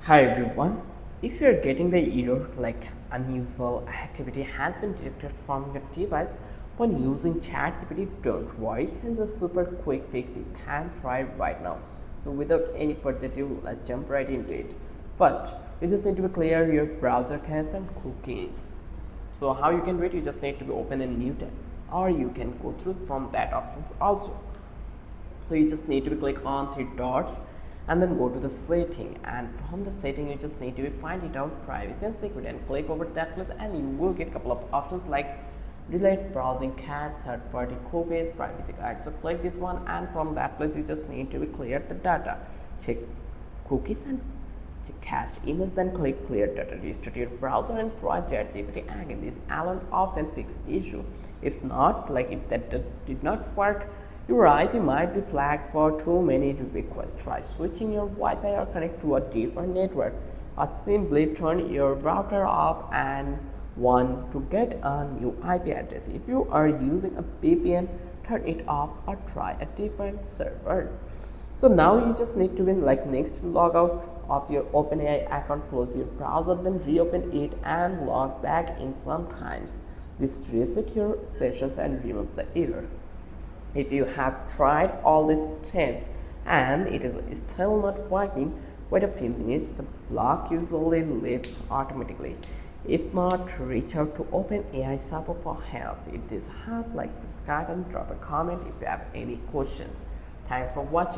Hi everyone. If you're getting the error like unusual activity has been detected from your device when using ChatGPT, don't worry. Here's a super quick fix you can try right now. So without any further ado, let's jump right into it. First, you just need to clear your browser cache and cookies. So how you can do it? You just need to open a new tab, or you can go through from that option also. So you just need to click on three dots and then go to the setting, and from the setting you just need to find it out privacy and security and click over that place, and you will get a couple of options like delete browsing cat, third party cookies, privacy guide. So click this one, and from that place you just need to clear the data, check cookies and cache emails, then click clear data, restart your browser and try ChatGPT again. This alone often fix issue. If not, like if that did not work, your IP might be flagged for too many requests. Try switching your Wi-Fi or connect to a different network, or simply turn your router off and want to get a new IP address. If you are using a VPN, turn it off or try a different server. So now you just need to next log out of your OpenAI account, close your browser, then reopen it and log back in sometimes. This reset your sessions and remove the error. If you have tried all these steps and it is still not working, wait a few minutes, the block usually lifts automatically. If not, reach out to OpenAI support for help. If this helped, like subscribe and drop a comment if you have any questions. Thanks for watching.